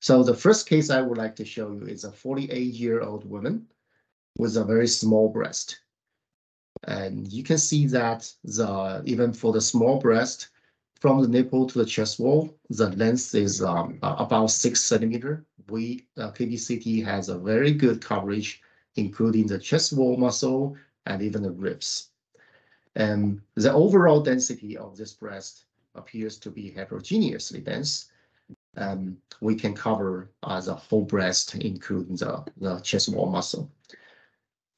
So the first case I would like to show you is a 48-year-old woman with a very small breast. And you can see that even for the small breast, from the nipple to the chest wall, the length is about 6 centimeters. KBCT has a very good coverage, including the chest wall muscle and even the ribs. And the overall density of this breast appears to be heterogeneously dense. We can cover the whole breast, including the chest wall muscle.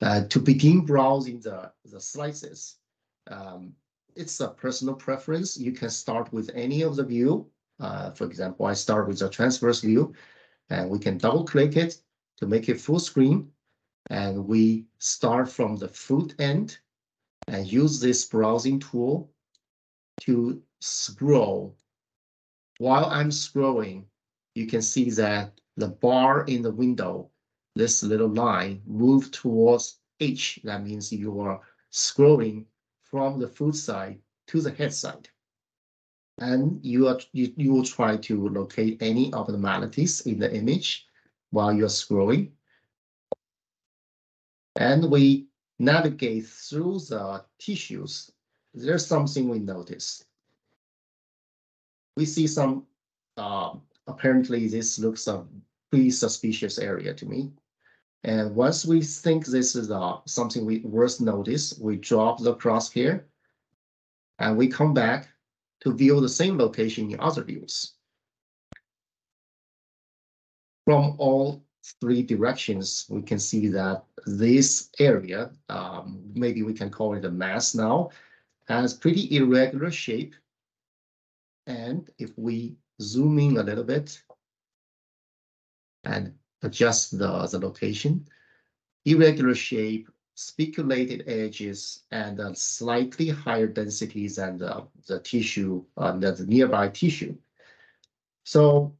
To begin browsing the slices, it's a personal preference. You can start with any of the view. For example, I start with the transverse view, and we can double click it to make it full screen. And we start from the foot end and use this browsing tool to scroll. While I'm scrolling, you can see that the bar in the window, this little line, move towards H. That means you are scrolling from the foot side to the head side. And you will try to locate any abnormalities in the image while you're scrolling. And we navigate through the tissues. There's something we notice. We see some, apparently this looks a pretty suspicious area to me. And once we think this is something worth notice, we drop the crosshair and we come back to view the same location in other views. From all 3 directions, we can see that this area, maybe we can call it a mass now, has pretty irregular shape. And if we zoom in a little bit and adjust the location, irregular shape, speculated edges, and slightly higher densities than the tissue, the nearby tissue. So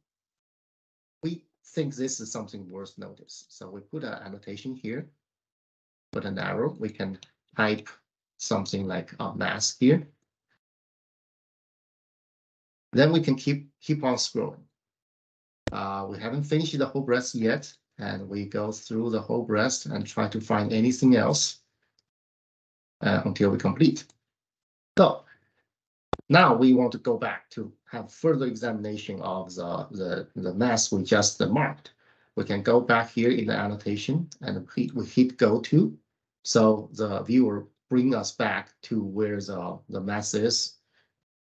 we think this is something worth notice. So we put an annotation here, put an arrow. We can type something like a mass here. Then we can keep on scrolling. We haven't finished the whole breast yet, and we go through the whole breast and try to find anything else until we complete. So now we want to go back to have further examination of the mass we just marked. We can go back here in the annotation and we hit go to. So the viewer bring us back to where the mass is,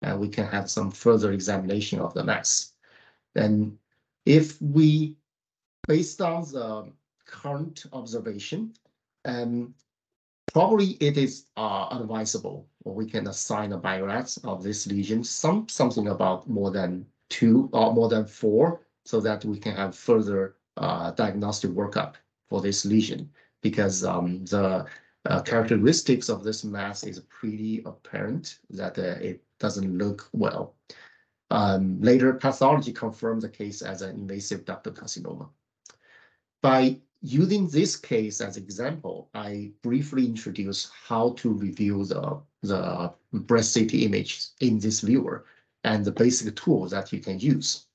and we can have some further examination of the mass. Then if we, based on the current observation, probably it is advisable, or we can assign a BIRAT of this lesion, something about more than 2 or more than 4, so that we can have further diagnostic workup for this lesion, because the characteristics of this mass is pretty apparent that it doesn't look well. Later, pathology confirmed the case as an invasive ductal carcinoma. By using this case as example, I briefly introduce how to review the breast CT image in this viewer and the basic tools that you can use.